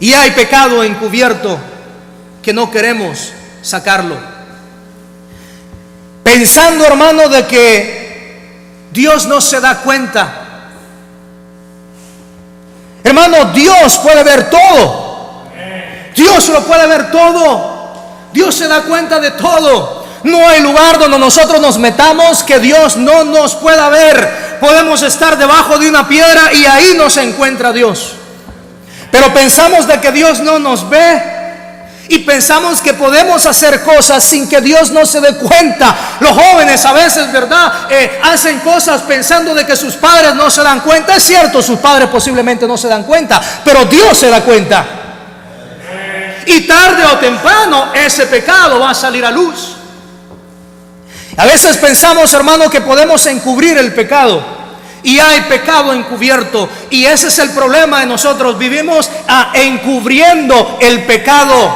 Y hay pecado encubierto que no queremos sacarlo, pensando, hermano, de que Dios no se da cuenta. Hermano, Dios puede ver todo. Dios lo puede ver todo. Dios se da cuenta de todo. No hay lugar donde nosotros nos metamos que Dios no nos pueda ver. Podemos estar debajo de una piedra y ahí nos encuentra Dios. Pero pensamos de que Dios no nos ve y pensamos que podemos hacer cosas sin que Dios no se dé cuenta. Los jóvenes a veces, ¿verdad? Hacen cosas pensando de que sus padres no se dan cuenta. Es cierto, sus padres posiblemente no se dan cuenta, pero Dios se da cuenta. Y tarde o temprano ese pecado va a salir a luz. A veces pensamos, hermano, que podemos encubrir el pecado, y hay pecado encubierto, y ese es el problema de nosotros. Vivimos encubriendo el pecado,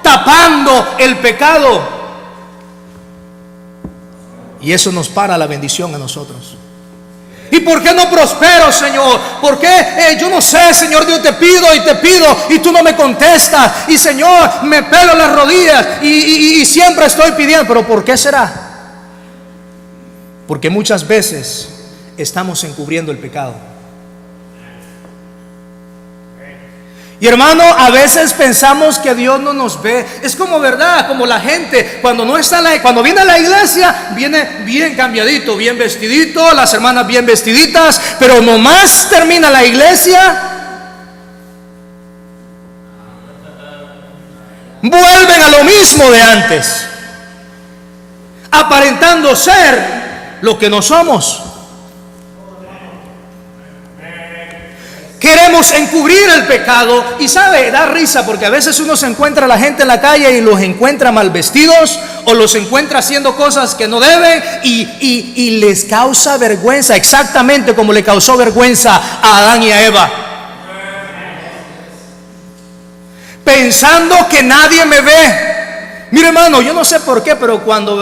tapando el pecado, y eso nos para la bendición a nosotros. ¿Y por qué no prospero, Señor? ¿Por qué? Yo no sé, Señor Dios, te pido y tú no me contestas. Y Señor, me pelo las rodillas y siempre estoy pidiendo. ¿Pero por qué será? Porque muchas veces estamos encubriendo el pecado. Y hermano, a veces pensamos que Dios no nos ve. Es como, verdad, como la gente cuando no está cuando viene a la iglesia, viene bien cambiadito, bien vestidito, las hermanas bien vestiditas, pero nomás termina la iglesia, vuelven a lo mismo de antes, aparentando ser lo que no somos. Queremos encubrir el pecado. Y sabe, da risa porque a veces uno se encuentra a la gente en la calle y los encuentra mal vestidos o los encuentra haciendo cosas que no deben y les causa vergüenza, exactamente como le causó vergüenza a Adán y a Eva, pensando que nadie me ve. Mire, hermano, yo no sé por qué, pero cuando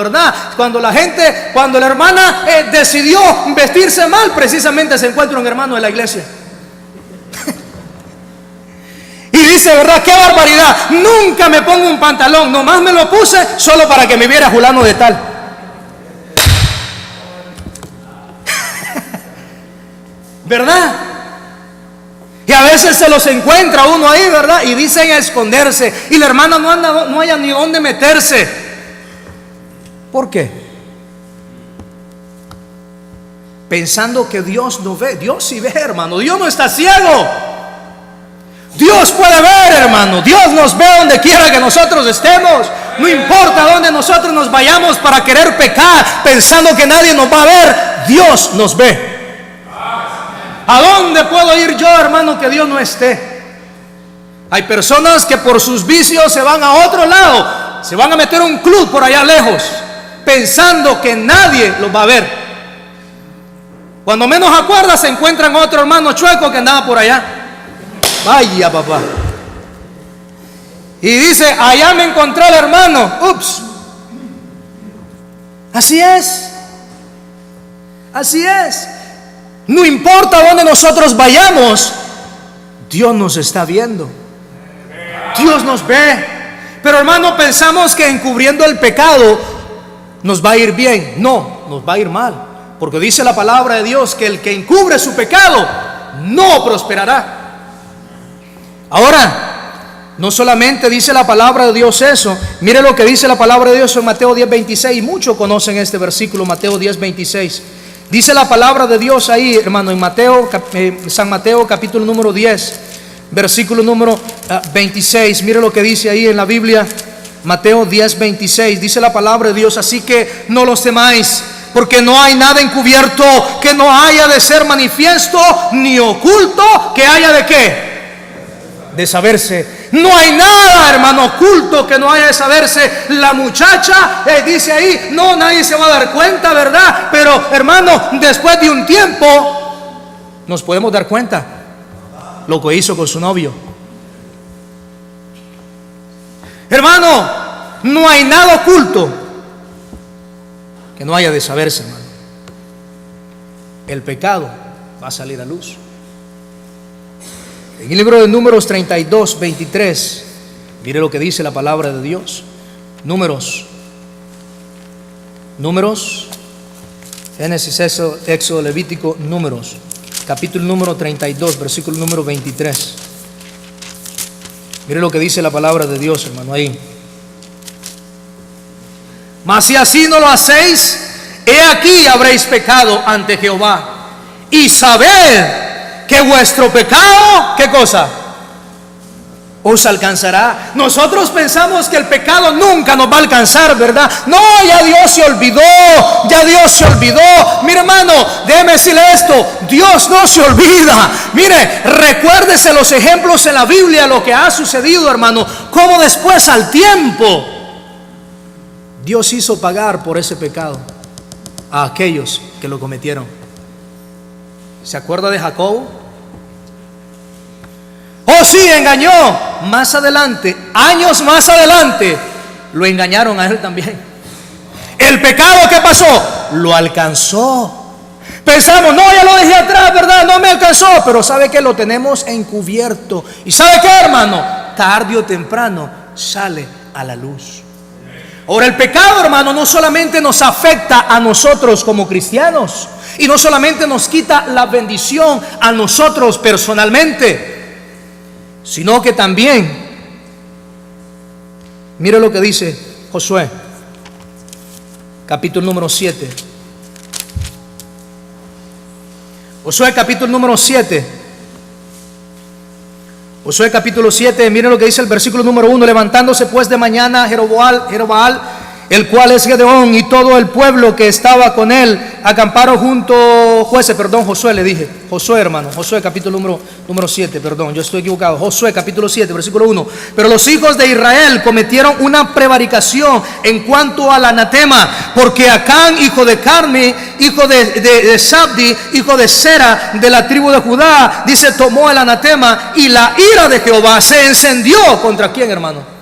la hermana decidió vestirse mal, precisamente se encuentra un hermano de la iglesia y dice, ¿verdad? ¡Qué barbaridad! Nunca me pongo un pantalón, nomás me lo puse solo para que me viera fulano de tal. ¿Verdad? Y a veces se los encuentra uno ahí, ¿verdad? Y dicen a esconderse. Y la hermana no haya ni dónde meterse. ¿Por qué? Pensando que Dios no ve. Dios sí ve, hermano. Dios no está ciego. Dios puede ver, hermano. Dios nos ve donde quiera que nosotros estemos. No importa dónde nosotros nos vayamos para querer pecar, pensando que nadie nos va a ver. Dios nos ve. ¿A dónde puedo ir yo, hermano, que Dios no esté? Hay personas que por sus vicios se van a otro lado, se van a meter a un club por allá lejos, pensando que nadie los va a ver. Cuando menos acuerda, se encuentran otro hermano chueco que andaba por allá. Vaya, papá. Y dice, allá me encontré al hermano. Ups. Así es. Así es. No importa dónde nosotros vayamos, Dios nos está viendo. Dios nos ve. Pero, hermano, pensamos que encubriendo el pecado nos va a ir bien. No, nos va a ir mal. Porque dice la palabra de Dios que el que encubre su pecado no prosperará. Ahora, no solamente dice la palabra de Dios eso. Mire lo que dice la palabra de Dios en Mateo 10:26. Muchos conocen este versículo, Mateo 10:26. Dice la palabra de Dios ahí, hermano, en San Mateo capítulo número 10, versículo número 26. Mire lo que dice ahí en la Biblia, Mateo 10:26. Dice la palabra de Dios: así que no los temáis, porque no hay nada encubierto que no haya de ser manifiesto, ni oculto que haya de ¿qué? De saberse. No hay nada, hermano, oculto que no haya de saberse. La muchacha dice ahí, no, nadie se va a dar cuenta, ¿verdad? Pero, hermano, después de un tiempo nos podemos dar cuenta lo que hizo con su novio. Hermano, no hay nada oculto que no haya de saberse, hermano. El pecado va a salir a luz. En el libro de Números 32, 23, mire lo que dice la palabra de Dios. Números, Génesis, Éxodo, Levítico, Números, capítulo número 32, versículo número 23. Mire lo que dice la palabra de Dios, hermano, ahí. Mas si así no lo hacéis, he aquí habréis pecado ante Jehová. Y sabed que vuestro pecado, ¿qué cosa? Os alcanzará. Nosotros pensamos que el pecado nunca nos va a alcanzar, ¿verdad? No, ya Dios se olvidó, ya Dios se olvidó. Mire, hermano, déjeme decirle esto: Dios no se olvida. Mire, recuérdese los ejemplos en la Biblia, lo que ha sucedido, hermano, cómo después, al tiempo, Dios hizo pagar por ese pecado a aquellos que lo cometieron. ¿Se acuerda de Jacob? Oh, sí, engañó. Más adelante, años más adelante, lo engañaron a él también. El pecado, ¿qué pasó? Lo alcanzó. Pensamos, no, ya lo dejé atrás, ¿verdad? No me alcanzó. Pero ¿sabe qué? Lo tenemos encubierto. ¿Y sabe qué, hermano? Tarde o temprano sale a la luz. Ahora, el pecado, hermano, no solamente nos afecta a nosotros como cristianos, y no solamente nos quita la bendición a nosotros personalmente, sino que también, mire lo que dice Josué, capítulo número 7. Josué, capítulo número 7. Josué capítulo 7, miren lo que dice el versículo número 1. Levantándose pues de mañana Jerobaal, el cual es Gedeón, y todo el pueblo que estaba con él, acamparon Josué le dije, Josué, hermano, Josué capítulo número 7, perdón, yo estoy equivocado. Josué capítulo 7, versículo 1. Pero los hijos de Israel cometieron una prevaricación en cuanto al anatema, porque Acán, hijo de Carmi, hijo de Sabdi, hijo de Sera, de la tribu de Judá, dice, tomó el anatema, y la ira de Jehová se encendió. ¿Contra quién, hermano?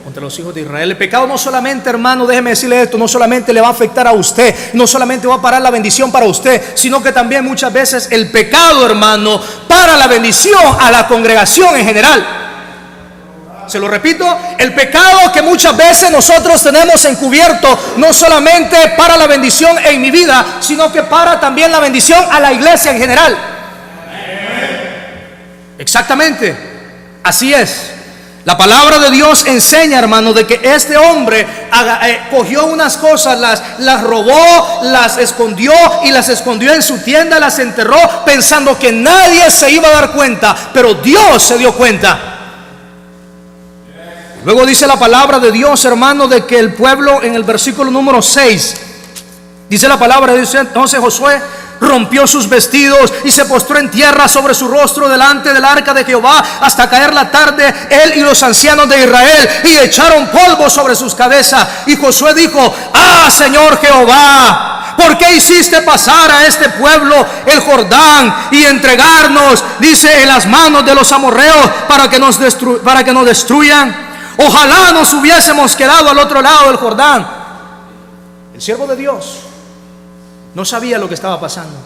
Contra los hijos de Israel. El pecado no solamente, hermano, déjeme decirle esto, no solamente le va a afectar a usted, no solamente va a parar la bendición para usted, sino que también muchas veces el pecado, hermano, para la bendición a la congregación en general. Se lo repito, el pecado que muchas veces nosotros tenemos encubierto, no solamente para la bendición en mi vida, sino que para también la bendición a la iglesia en general. Exactamente, así es. La palabra de Dios enseña, hermano, de que este hombre cogió unas cosas, las robó, las escondió y las escondió en su tienda, las enterró pensando que nadie se iba a dar cuenta, pero Dios se dio cuenta. Luego dice la palabra de Dios, hermano, de que el pueblo, en el versículo número 6, dice la palabra de Dios: entonces Josué rompió sus vestidos y se postró en tierra sobre su rostro delante del arca de Jehová hasta caer la tarde, él y los ancianos de Israel, y echaron polvo sobre sus cabezas. Y Josué dijo: ah, Señor Jehová, ¿por qué hiciste pasar a este pueblo el Jordán y entregarnos, dice, en las manos de los amorreos para que nos destruyan? Ojalá nos hubiésemos quedado al otro lado del Jordán. El siervo de Dios no sabía lo que estaba pasando.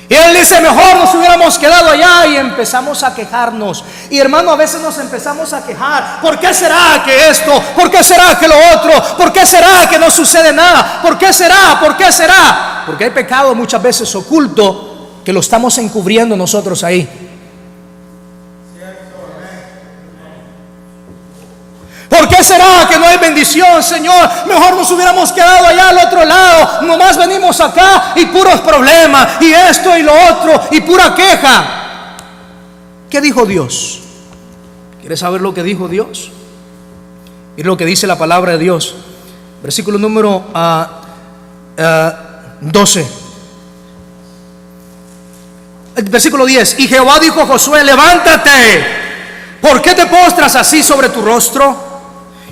Y él dice: mejor nos hubiéramos quedado allá. Y empezamos a quejarnos. Y hermano, a veces nos empezamos a quejar. ¿Por qué será que esto? ¿Por qué será que lo otro? ¿Por qué será que no sucede nada? ¿Por qué será? ¿Por qué será? Porque hay pecado muchas veces oculto que lo estamos encubriendo nosotros ahí. ¿Por qué será que no hay bendición, Señor? Mejor nos hubiéramos quedado allá al otro lado. Nomás venimos acá y puros problemas, y esto y lo otro, y pura queja. ¿Qué dijo Dios? ¿Quieres saber lo que dijo Dios? Mira lo que dice la palabra de Dios. Versículo número 12. Versículo 10. Y Jehová dijo a Josué: levántate, ¿por qué te postras así sobre tu rostro?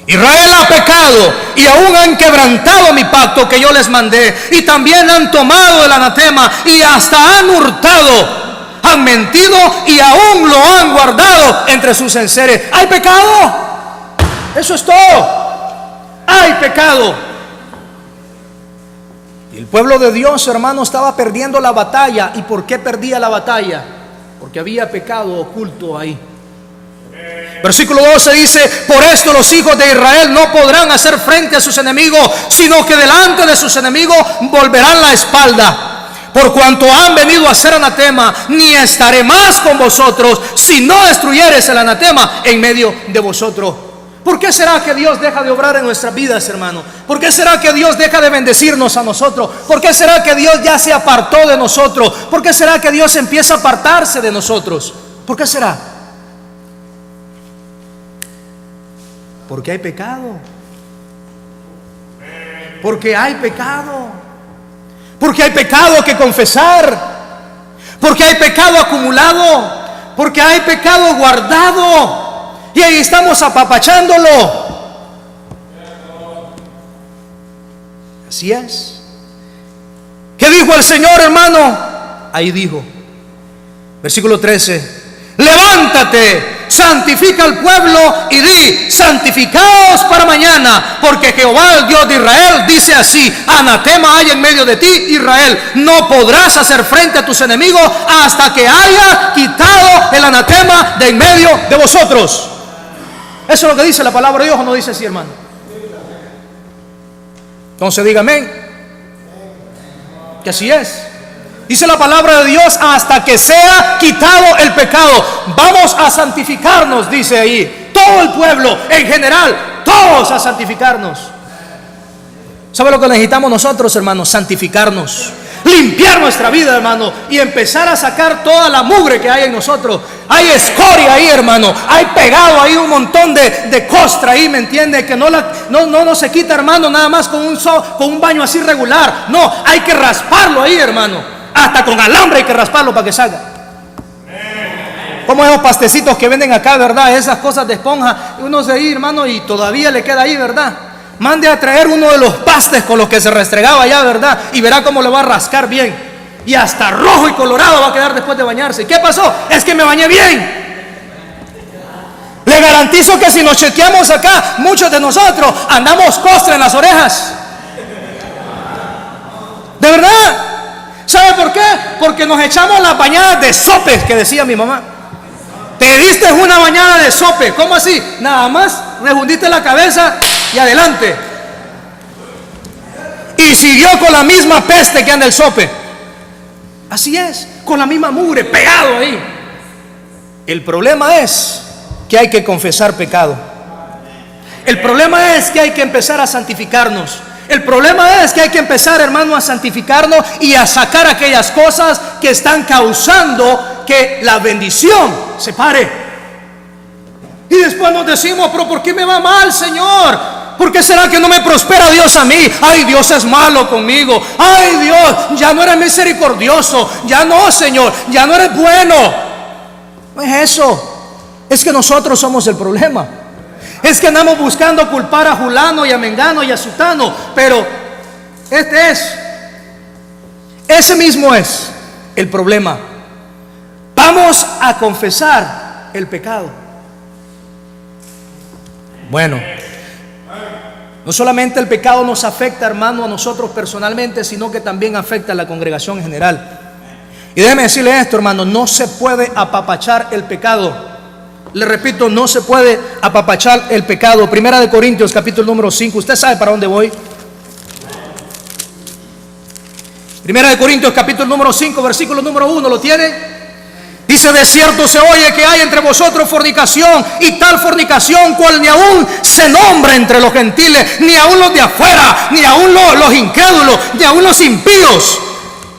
Israel ha pecado y aún han quebrantado mi pacto que yo les mandé, y también han tomado el anatema y hasta han hurtado, han mentido y aún lo han guardado entre sus enseres. ¿Hay pecado? Eso es todo. Hay pecado. Y el pueblo de Dios, hermano, estaba perdiendo la batalla. ¿Y por qué perdía la batalla? porque había pecado oculto ahí. Versículo 12 dice: por esto los hijos de Israel no podrán hacer frente a sus enemigos, sino que delante de sus enemigos volverán la espalda. Por cuanto han venido a hacer anatema, ni estaré más con vosotros, si no destruyeres el anatema en medio de vosotros. ¿Por qué será que Dios deja de obrar en nuestras vidas, hermano? ¿Por qué será que Dios deja de bendecirnos a nosotros? ¿Por qué será que Dios ya se apartó de nosotros? ¿Por qué será que Dios empieza a apartarse de nosotros? ¿Por qué será? Porque hay pecado. Porque hay pecado. Porque hay pecado que confesar. Porque hay pecado acumulado. Porque hay pecado guardado. Y ahí estamos apapachándolo. Así es. ¿Qué dijo el Señor, hermano? Ahí dijo, versículo 13: levántate, santifica al pueblo y di: santificaos para mañana, porque Jehová, el Dios de Israel, dice así: anatema hay en medio de ti, Israel. No podrás hacer frente a tus enemigos hasta que haya quitado el anatema de en medio de vosotros. Eso es lo que dice la palabra de Dios, ¿o no dice así, hermano? Entonces diga amén. Que así es. Dice la palabra de Dios: hasta que sea quitado el pecado. Vamos a santificarnos, dice ahí. Todo el pueblo en general, todos a santificarnos. ¿Sabe lo que necesitamos nosotros, hermanos? Santificarnos. Limpiar nuestra vida, hermano, y empezar a sacar toda la mugre que hay en nosotros. Hay escoria ahí, hermano. Hay pegado ahí un montón de costra ahí, ¿me entiende? Que no se quita, hermano, nada más con un baño así regular. No, hay que rasparlo ahí, hermano. Hasta con alambre hay que rasparlo para que salga. Como esos pastecitos que venden acá, ¿verdad? Esas cosas de esponja. Uno se ahí, hermano, y todavía le queda ahí, ¿verdad? Mande a traer uno de los pastes con los que se restregaba allá, ¿verdad? Y verá cómo le va a rascar bien. Y hasta rojo y colorado va a quedar después de bañarse. ¿Qué pasó? Es que me bañé bien. Le garantizo que si nos chequeamos acá, muchos de nosotros andamos costra en las orejas. ¿De verdad? ¿Sabe por qué? Porque nos echamos las bañadas de sopes, que decía mi mamá. Te diste una bañada de sope. ¿Cómo así? Nada más rejundiste la cabeza y adelante. Y siguió con la misma peste que anda el sope. Así es, con la misma mugre, pegado ahí. El problema es que hay que confesar pecado. El problema es que hay que empezar a santificarnos. El problema es que hay que empezar, hermano, a santificarnos y a sacar aquellas cosas que están causando que la bendición se pare. Y después nos decimos: pero ¿por qué me va mal, Señor? ¿Por qué será que no me prospera Dios a mí? Ay, Dios es malo conmigo. Ay, Dios, ya no eres misericordioso. Ya no, Señor, ya no eres bueno. No es eso. Es que nosotros somos el problema. Es que andamos buscando culpar a Julano y a Mengano y a Sutano. Pero ese mismo es el problema. Vamos a confesar el pecado. Bueno, no solamente el pecado nos afecta, hermano, a nosotros personalmente, sino que también afecta a la congregación en general. Y déjeme decirle esto, hermano: no se puede apapachar el pecado. Le repito, no se puede apapachar el pecado. Primera de Corintios, capítulo número 5. Usted sabe para dónde voy. Primera de Corintios, capítulo número 5, versículo número 1. ¿Lo tiene? Dice: de cierto se oye que hay entre vosotros fornicación, y tal fornicación cual ni aún se nombra entre los gentiles, ni aún los de afuera, ni aún los incrédulos, ni aún los impíos.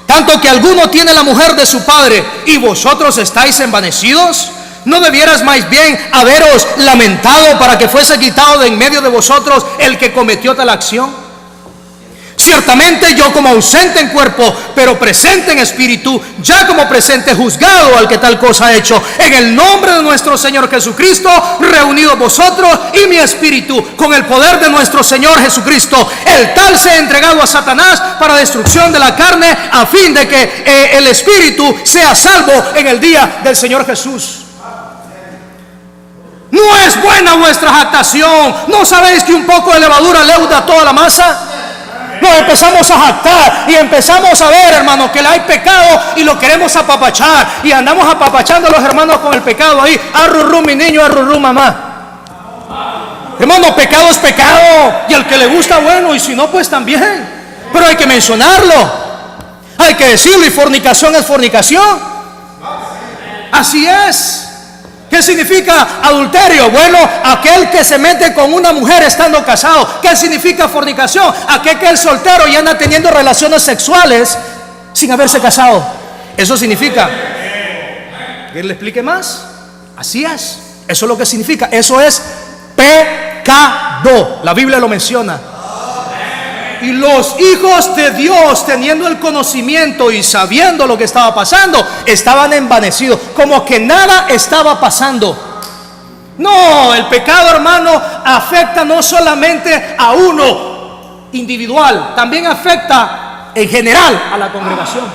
Tanto que alguno tiene la mujer de su padre, y vosotros estáis envanecidos. ¿No debieras más bien haberos lamentado para que fuese quitado de en medio de vosotros el que cometió tal acción? Ciertamente yo como ausente en cuerpo, pero presente en espíritu, ya como presente juzgado al que tal cosa ha hecho. En el nombre de nuestro Señor Jesucristo, reunidos vosotros y mi espíritu, con el poder de nuestro Señor Jesucristo, el tal sea entregado a Satanás para destrucción de la carne, a fin de que el espíritu sea salvo en el día del Señor Jesús. No es buena vuestra jactación. ¿No sabéis que un poco de levadura leuda toda la masa? Nos empezamos a jactar y empezamos a ver, hermano, que hay pecado y lo queremos apapachar. Y andamos apapachando a los hermanos con el pecado ahí. Arrurú, mi niño, arrurú, mamá. Hermano, pecado es pecado. Y al que le gusta, bueno, y si no, pues también. Pero hay que mencionarlo. Hay que decirlo. Y fornicación es fornicación. Así es. ¿Qué significa adulterio? Bueno, aquel que se mete con una mujer estando casado. ¿Qué significa fornicación? Aquel que es soltero y anda teniendo relaciones sexuales sin haberse casado. Eso significa. ¿Que le explique más? Así es. Eso es lo que significa. Eso es pecado. La Biblia lo menciona. Y los hijos de Dios, teniendo el conocimiento y sabiendo lo que estaba pasando, estaban envanecidos, como que nada estaba pasando. No, el pecado, hermano, afecta no solamente a uno individual, también afecta en general a la congregación.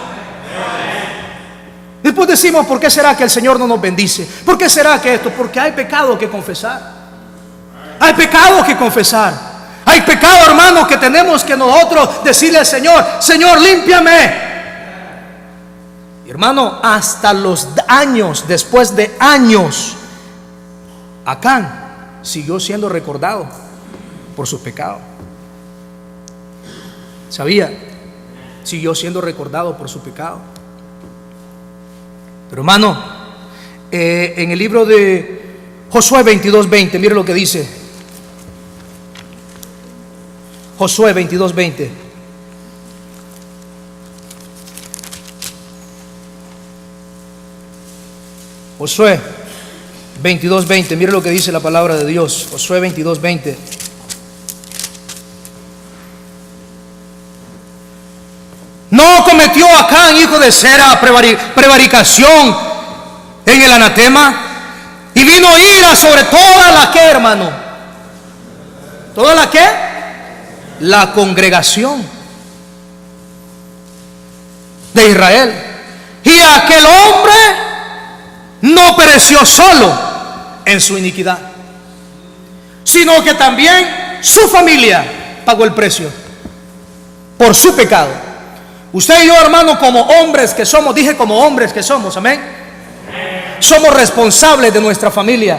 Después decimos, ¿por qué será que el Señor no nos bendice? ¿Por qué será que esto? Porque hay pecado que confesar. Hay pecado que confesar. Hay pecado, hermano, que tenemos que nosotros decirle al Señor: Señor, límpiame. Y, hermano, hasta los años, después de años, Acán siguió siendo recordado por sus pecados. ¿Sabía? Siguió siendo recordado por su pecado. Pero, hermano, en el libro de Josué 22:20, mire lo que dice. Josué 22:20. Josué 22:20. Mire lo que dice la palabra de Dios. Josué 22:20. No cometió Acán, hijo de Zera, prevaricación en el anatema, y vino ira sobre toda la que, hermano, toda la que, la congregación de Israel. Y aquel hombre no pereció solo en su iniquidad, sino que también su familia pagó el precio por su pecado. Usted y yo, hermano, como hombres que somos, dije como hombres que somos, amén, somos responsables de nuestra familia.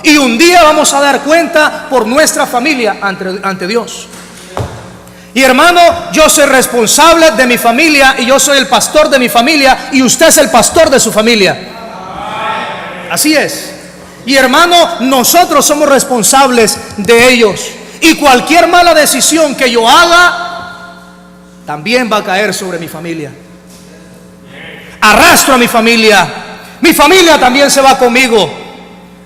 Y un día vamos a dar cuenta por nuestra familia ante Dios. Y, hermano, yo soy responsable de mi familia y yo soy el pastor de mi familia y usted es el pastor de su familia. Así es. Y, hermano, nosotros somos responsables de ellos. Y cualquier mala decisión que yo haga también va a caer sobre mi familia. Arrastro a mi familia. Mi familia también se va conmigo.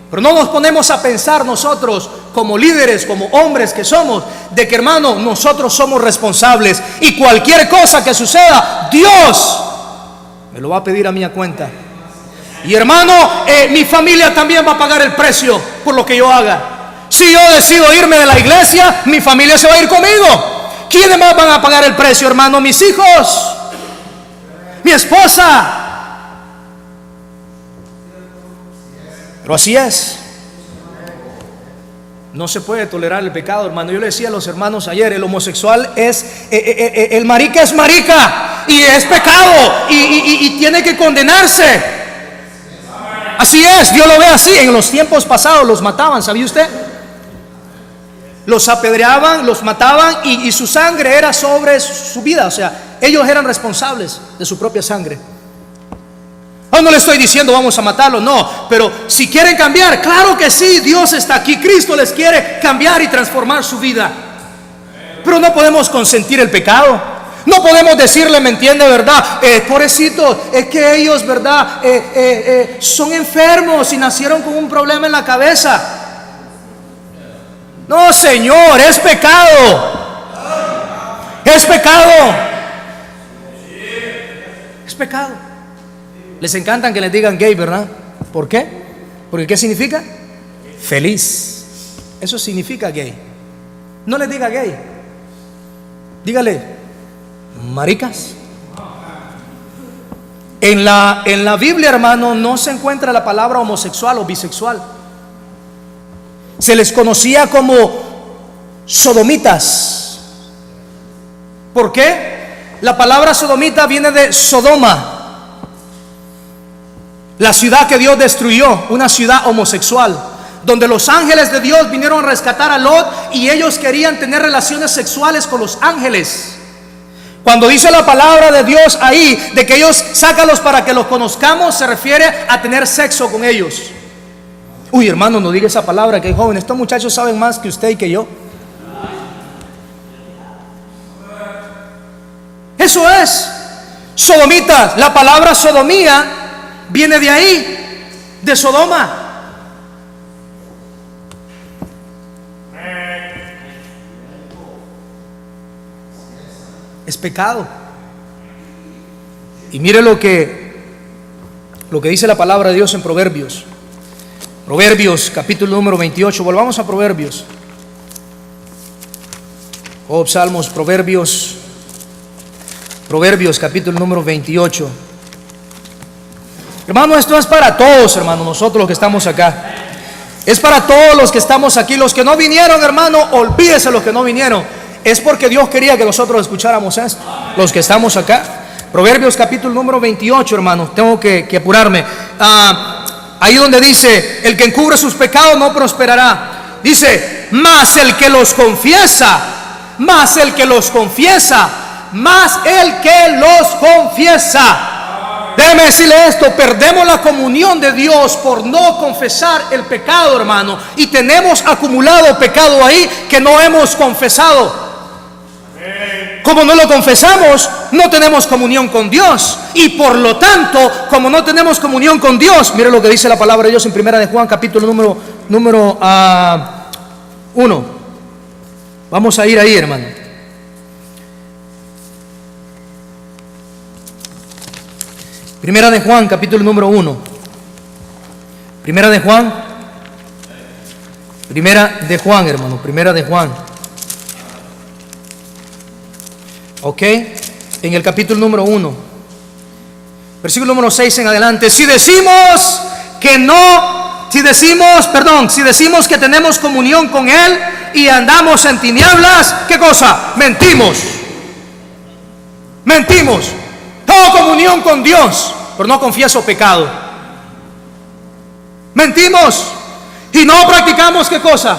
Pero no nos ponemos a pensar nosotros como líderes, como hombres que somos, de que, hermano, nosotros somos responsables y cualquier cosa que suceda, Dios me lo va a pedir a mí a cuenta. Y, hermano, mi familia también va a pagar el precio por lo que yo haga. Si yo decido irme de la iglesia, mi familia se va a ir conmigo. ¿Quiénes más van a pagar el precio, hermano? Mis hijos, mi esposa. Pero así es. No se puede tolerar el pecado, hermano. Yo le decía a los hermanos ayer, el homosexual es, el marica es marica y es pecado y tiene que condenarse. Así es, Dios lo ve así. En los tiempos pasados los mataban, ¿sabía usted? Los apedreaban, los mataban y su sangre era sobre su vida. O sea, ellos eran responsables de su propia sangre. No le estoy diciendo vamos a matarlo, no, pero si quieren cambiar, claro que sí, Dios está aquí, Cristo les quiere cambiar y transformar su vida. Pero no podemos consentir el pecado. No podemos decirle, ¿me entiende, verdad? Pobrecito, es que ellos, verdad, son enfermos y nacieron con un problema en la cabeza. No, Señor, es pecado. Es pecado. Es pecado. Les encantan que les digan gay, ¿verdad? ¿Por qué? Porque ¿qué significa? Feliz. Eso significa gay. No le diga gay. Dígale maricas. En la Biblia, hermano, no se encuentra la palabra homosexual o bisexual. Se les conocía como sodomitas. ¿Por qué? La palabra sodomita viene de Sodoma, la ciudad que Dios destruyó, una ciudad homosexual, donde los ángeles de Dios vinieron a rescatar a Lot y ellos querían tener relaciones sexuales con los ángeles. Cuando dice la palabra de Dios ahí, de que ellos sácalos para que los conozcamos, se refiere a tener sexo con ellos. Uy, hermano, no diga esa palabra, que joven, estos muchachos saben más que usted y que yo. Eso es sodomitas. La palabra sodomía viene de ahí, de Sodoma. Es pecado. Y mire lo que dice la palabra de Dios en Proverbios. Proverbios capítulo número 28. Volvamos a Proverbios. Salmos, Proverbios capítulo número 28. Hermano, esto es para todos, hermano, nosotros los que estamos acá. Es para todos los que estamos aquí. Los que no vinieron, hermano, olvídese los que no vinieron. Es porque Dios quería que nosotros escucháramos esto, los que estamos acá. Proverbios capítulo número 28, hermano. Tengo que apurarme. Ahí donde dice: el que encubre sus pecados no prosperará. Dice: mas el que los confiesa, más el que los confiesa. Déjeme decirle esto: perdemos la comunión de Dios por no confesar el pecado, hermano. Y tenemos acumulado pecado ahí que no hemos confesado. Como no lo confesamos, no tenemos comunión con Dios. Y por lo tanto, como no tenemos comunión con Dios, mire lo que dice la palabra de Dios en Primera de Juan, capítulo número 1. Vamos a ir ahí, hermano. Primera de Juan, capítulo número 1. Primera de Juan, hermano. Primera de Juan. Ok, en el capítulo número 1, versículo número 6 en adelante. Si decimos que tenemos comunión con Él y andamos en tinieblas, ¿qué cosa? Mentimos. Tengo comunión con Dios, pero no confieso pecado. Mentimos y no practicamos, ¿qué cosa?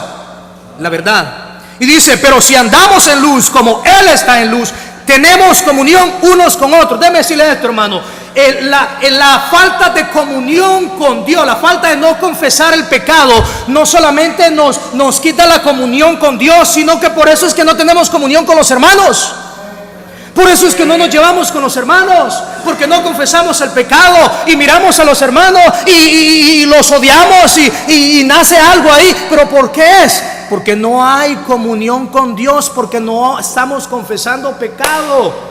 La verdad. Y dice: pero si andamos en luz como Él está en luz, tenemos comunión unos con otros. Déjeme decirle esto, hermano. La falta de comunión con Dios, la falta de no confesar el pecado, no solamente nos quita la comunión con Dios, sino que por eso es que no tenemos comunión con los hermanos. Por eso es que no nos llevamos con los hermanos, porque no confesamos el pecado y miramos a los hermanos y los odiamos y nace algo ahí. ¿Pero por qué es? Porque no hay comunión con Dios, porque no estamos confesando pecado.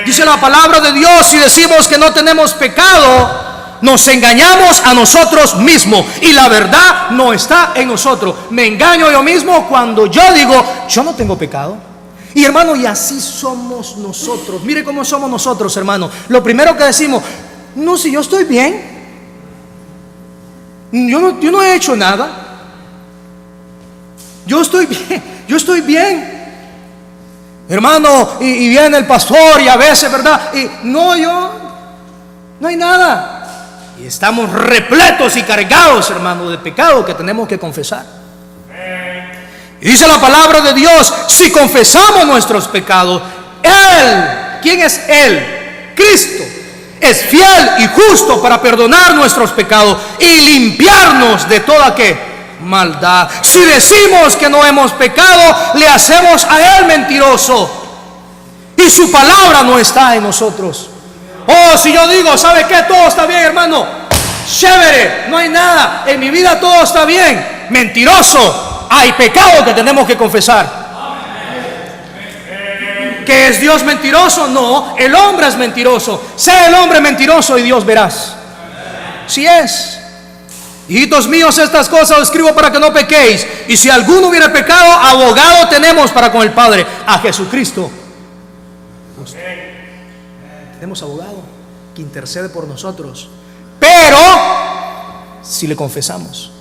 Dice la palabra de Dios: si decimos que no tenemos pecado, nos engañamos a nosotros mismos y la verdad no está en nosotros. Me engaño yo mismo cuando yo digo: yo no tengo pecado. Y hermano, y así somos nosotros. Mire cómo somos nosotros, hermano. Lo primero que decimos: no, si yo estoy bien, yo no he hecho nada, yo estoy bien, hermano. Y viene el pastor y a veces, ¿verdad? Y no hay nada. Y estamos repletos y cargados, hermano, de pecado que tenemos que confesar. Y dice la palabra de Dios: si confesamos nuestros pecados, Él, ¿quién es Él? Cristo, es fiel y justo para perdonar nuestros pecados y limpiarnos de toda ¿qué? Maldad. Si decimos que no hemos pecado, le hacemos a Él mentiroso y su palabra no está en nosotros. Oh, si yo digo: ¿sabe qué? Todo está bien, hermano, chévere, no hay nada, en mi vida todo está bien. Mentiroso. Hay pecado que tenemos que confesar. ¿Que es Dios mentiroso? No, el hombre es mentiroso. Sea el hombre mentiroso y Dios verás. Si es. Hijitos míos, estas cosas os escribo para que no pequéis. Y si alguno hubiera pecado, abogado tenemos para con el Padre, a Jesucristo. Tenemos abogado que intercede por nosotros. Pero si le confesamos.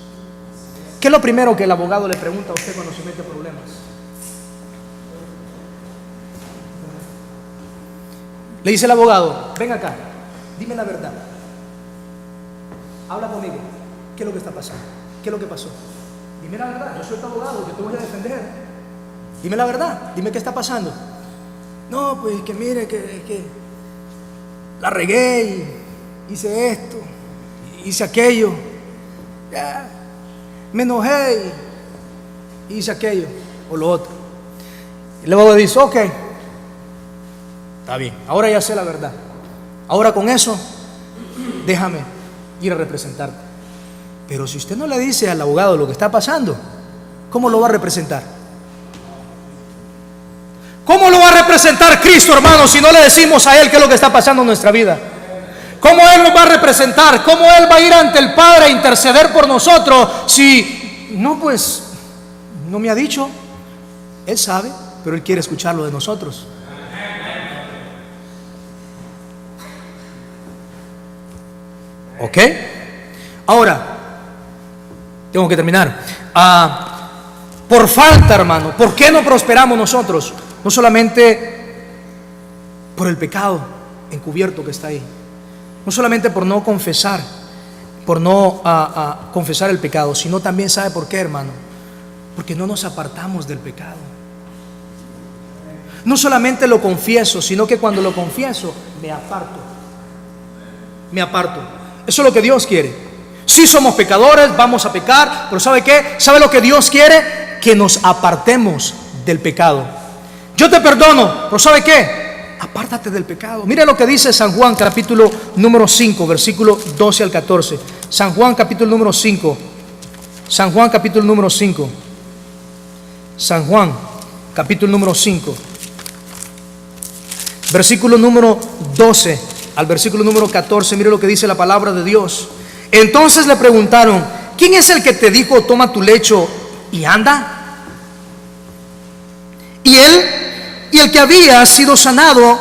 ¿Qué es lo primero que el abogado le pregunta a usted cuando se mete en problemas? Le dice el abogado: ven acá, dime la verdad. Habla conmigo. ¿Qué es lo que está pasando? ¿Qué es lo que pasó? Dime la verdad, yo soy tu abogado, yo te voy a defender. Dime la verdad, dime qué está pasando. No, pues que mire que la regué y hice esto, hice aquello, ya, me enojé y hice aquello o lo otro. Y luego dice: ok, está bien, ahora ya sé la verdad. Ahora con eso, déjame ir a representarte. Pero si usted no le dice al abogado lo que está pasando, ¿cómo lo va a representar? ¿Cómo lo va a representar Cristo, hermano, si no le decimos a Él qué es lo que está pasando en nuestra vida? ¿Cómo Él nos va a representar? ¿Cómo Él va a ir ante el Padre a interceder por nosotros si no, pues, no me ha dicho? Él sabe, pero Él quiere escucharlo de nosotros. ¿Ok? Ahora, tengo que terminar. Por falta, hermano, ¿por qué no prosperamos nosotros? No solamente por el pecado encubierto que está ahí, no solamente por no confesar, por no confesar el pecado, sino también, ¿sabe por qué, hermano? Porque no nos apartamos del pecado. No solamente lo confieso, sino que cuando lo confieso, me aparto. Me aparto. Eso es lo que Dios quiere. Sí somos pecadores, vamos a pecar, pero ¿sabe qué? ¿Sabe lo que Dios quiere? Que nos apartemos del pecado. Yo te perdono, pero ¿sabe qué? Apártate del pecado. Mira lo que dice San Juan, capítulo número 5, versículo 12 al 14. San Juan, capítulo número 5. San Juan, capítulo número 5. San Juan, capítulo número 5. Versículo número 12 al versículo número 14. Mire lo que dice la palabra de Dios. Entonces le preguntaron: ¿quién es el que te dijo toma tu lecho y anda? Y el que había sido sanado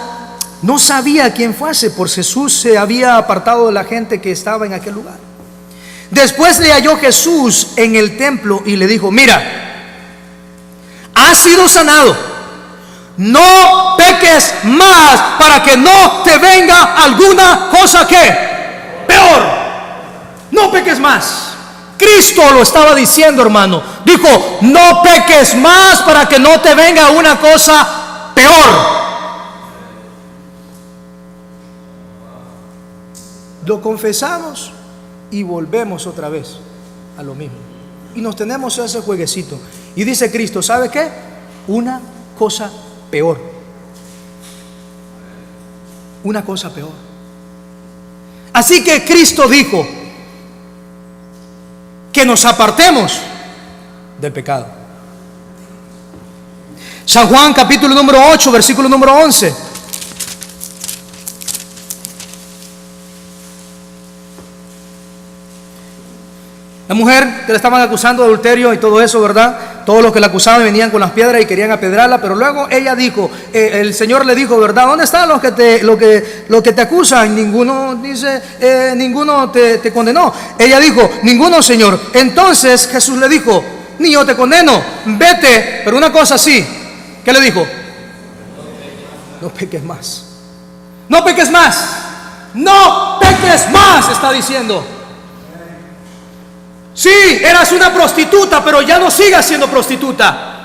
no sabía quién fuese, pues Jesús se había apartado de la gente que estaba en aquel lugar. Después le halló Jesús en el templo y le dijo: mira, has sido sanado, no peques más para que no te venga alguna cosa que peor. No peques más. Cristo lo estaba diciendo, hermano. Dijo: no peques más para que no te venga una cosa peor. Lo confesamos y volvemos otra vez a lo mismo. Y nos tenemos ese jueguecito. Y dice Cristo: ¿sabe qué? Una cosa peor. Una cosa peor. Así que Cristo dijo que nos apartemos del pecado. San Juan, capítulo número 8, versículo número 11. La mujer que le estaban acusando de adulterio y todo eso, ¿verdad? Todos los que la acusaban venían con las piedras y querían apedrearla, pero luego ella dijo, el Señor le dijo, ¿verdad? ¿Dónde están los que te acusan? Ninguno dice, ninguno te condenó. Ella dijo, ninguno, Señor. Entonces Jesús le dijo, ni yo te condeno, vete. Pero una cosa sí, ¿qué le dijo? No peques más. No peques más. No peques más, está diciendo. Sí, eras una prostituta, pero ya no sigas siendo prostituta.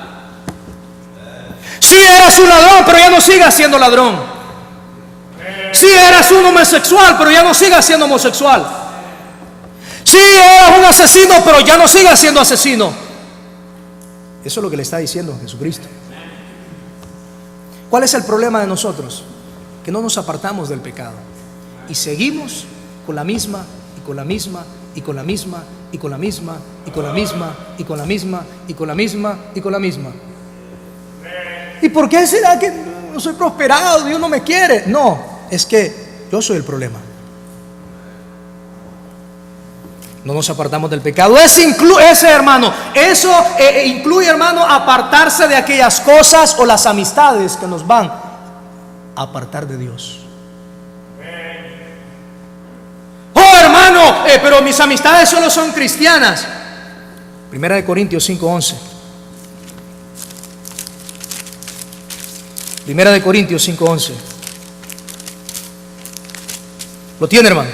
Sí, eras un ladrón, pero ya no sigas siendo ladrón. Sí, eras un homosexual, pero ya no sigas siendo homosexual. Sí, eras un asesino, pero ya no sigas siendo asesino. Eso es lo que le está diciendo Jesucristo. ¿Cuál es el problema de nosotros? Que no nos apartamos del pecado y seguimos con la misma y con la misma y con la misma y con la misma y con la misma y con la misma y con la misma y con la misma. ¿Y por qué será que no soy prosperado? Dios no me quiere. No, es que yo soy el problema. No nos apartamos del pecado. Ese hermano, eso incluye, hermano, apartarse de aquellas cosas o las amistades que nos van a apartar de Dios. Hermano, pero mis amistades solo son cristianas. Primera de Corintios 5:11. Primera de Corintios 5:11. ¿Lo tiene, hermano?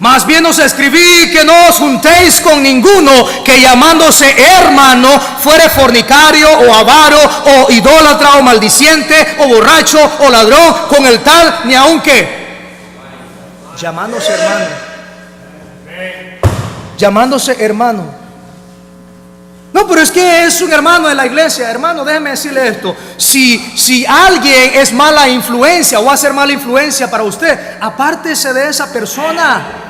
Más bien os escribí que no os juntéis con ninguno que llamándose hermano fuere fornicario o avaro o idólatra o maldiciente o borracho o ladrón, con el tal ni aun que llamándose hermano. Llamándose hermano. No, pero es que es un hermano de la iglesia. Hermano, déjeme decirle esto. Si alguien es mala influencia o va a ser mala influencia para usted, apártese de esa persona.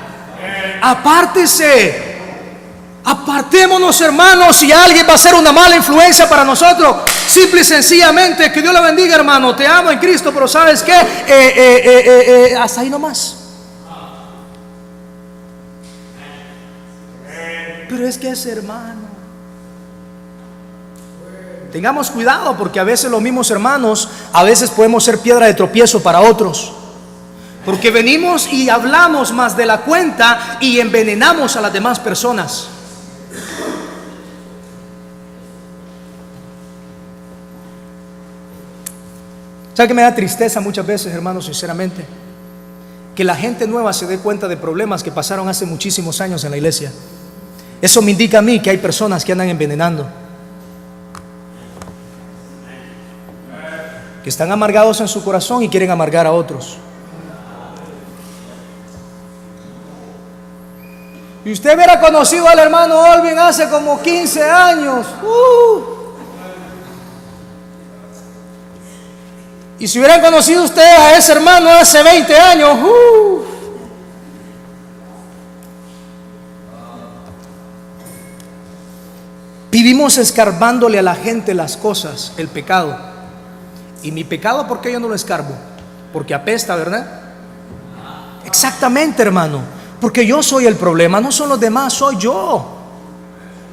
Apártese. Apartémonos, hermanos. Si alguien va a ser una mala influencia para nosotros, simple y sencillamente, que Dios le bendiga, hermano. Te amo en Cristo, pero ¿sabes qué? Hasta ahí nomás. Pero es que es hermano. Tengamos cuidado, porque a veces los mismos hermanos, a veces podemos ser piedra de tropiezo para otros, porque venimos y hablamos más de la cuenta y envenenamos a las demás personas. ¿Sabe qué me da tristeza muchas veces, hermanos? Sinceramente, que la gente nueva se dé cuenta de problemas que pasaron hace muchísimos años en la iglesia. Eso me indica a mí que hay personas que andan envenenando, que están amargados en su corazón y quieren amargar a otros. Y usted hubiera conocido al hermano Olvin hace como 15 años. Y si hubieran conocido usted a ese hermano hace 20 años. Vivimos escarbándole a la gente las cosas, el pecado. Y mi pecado, ¿por qué yo no lo escarbo? Porque apesta, ¿verdad? Exactamente, hermano. Porque yo soy el problema, no son los demás, soy yo.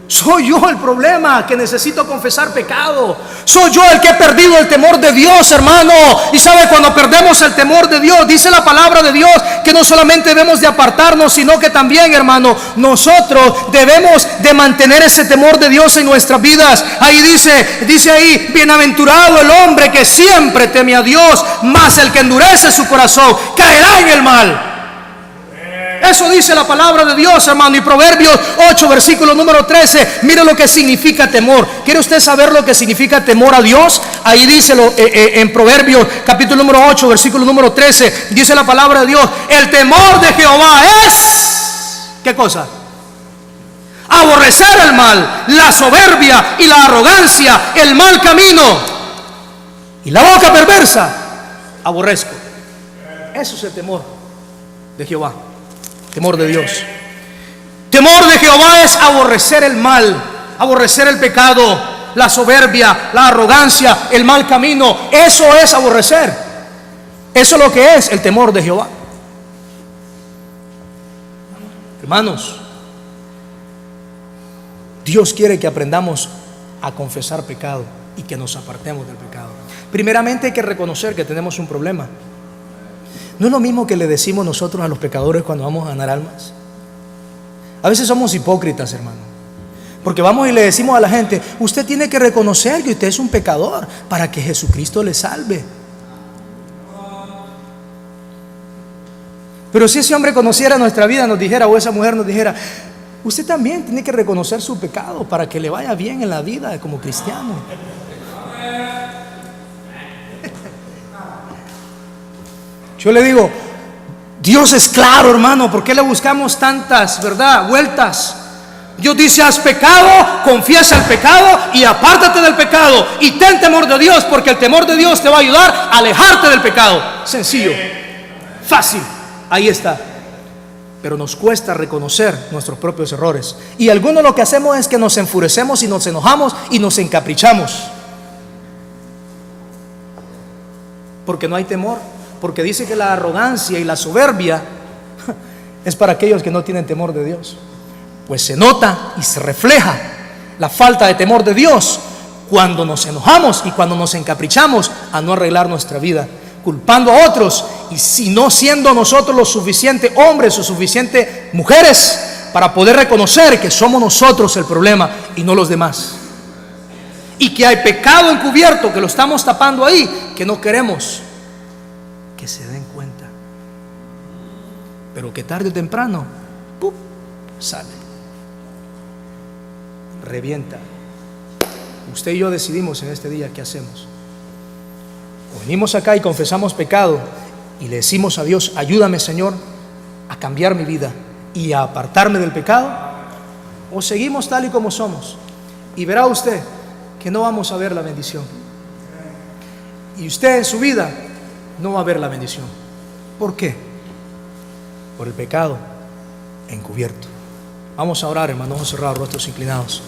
Soy yo el problema, que necesito confesar pecado. Soy yo el que he perdido el temor de Dios, hermano. Y sabe, cuando perdemos el temor de Dios, dice la palabra de Dios que no solamente debemos de apartarnos, sino que también, hermano, nosotros debemos de mantener ese temor de Dios en nuestras vidas. Ahí dice ahí, bienaventurado el hombre que siempre teme a Dios, mas el que endurece su corazón caerá en el mal. Eso dice la palabra de Dios, hermano. Y Proverbios 8, versículo número 13. Mire lo que significa temor. ¿Quiere usted saber lo que significa temor a Dios? Ahí dice en Proverbios capítulo número 8, versículo número 13. Dice la palabra de Dios: el temor de Jehová es, ¿qué cosa? Aborrecer el mal, la soberbia y la arrogancia, el mal camino y la boca perversa aborrezco. Eso es el temor de Jehová. Temor de Dios. Temor de Jehová es aborrecer el mal, aborrecer el pecado, la soberbia, la arrogancia, el mal camino. Eso es aborrecer. Eso es lo que es el temor de Jehová. Hermanos, Dios quiere que aprendamos a confesar pecado y que nos apartemos del pecado. Primeramente hay que reconocer que tenemos un problema. No es lo mismo que le decimos nosotros a los pecadores cuando vamos a ganar almas. A veces somos hipócritas, hermano, porque vamos y le decimos a la gente: usted tiene que reconocer que usted es un pecador para que Jesucristo le salve. Pero si ese hombre conociera nuestra vida, nos dijera, o esa mujer nos dijera: usted también tiene que reconocer su pecado para que le vaya bien en la vida como cristiano. Yo le digo, Dios es claro, hermano. ¿Por qué le buscamos tantas, verdad, vueltas? Dios dice: haz pecado, confiesa el pecado y apártate del pecado y ten temor de Dios, porque el temor de Dios te va a ayudar a alejarte del pecado. Sencillo, fácil, ahí está. Pero nos cuesta reconocer nuestros propios errores. Y algunos lo que hacemos es que nos enfurecemos y nos enojamos y nos encaprichamos, porque no hay temor. Porque dice que la arrogancia y la soberbia es para aquellos que no tienen temor de Dios. Pues se nota y se refleja la falta de temor de Dios cuando nos enojamos y cuando nos encaprichamos a no arreglar nuestra vida, culpando a otros, y si no siendo nosotros los suficientes hombres o suficientes mujeres para poder reconocer que somos nosotros el problema y no los demás, y que hay pecado encubierto que lo estamos tapando ahí, que no queremos que se den cuenta. pero que tarde o temprano, ¡pum!, sale, revienta. Usted y yo decidimos en este día qué hacemos. O venimos acá y confesamos pecado y le decimos a Dios: ayúdame, Señor, a cambiar mi vida y a apartarme del pecado. O seguimos tal y como somos, y verá usted que no vamos a ver la bendición. Y usted en su vida no va a ver la bendición. ¿Por qué? Por el pecado encubierto. Vamos a orar, hermanos, cerrados, rostros inclinados.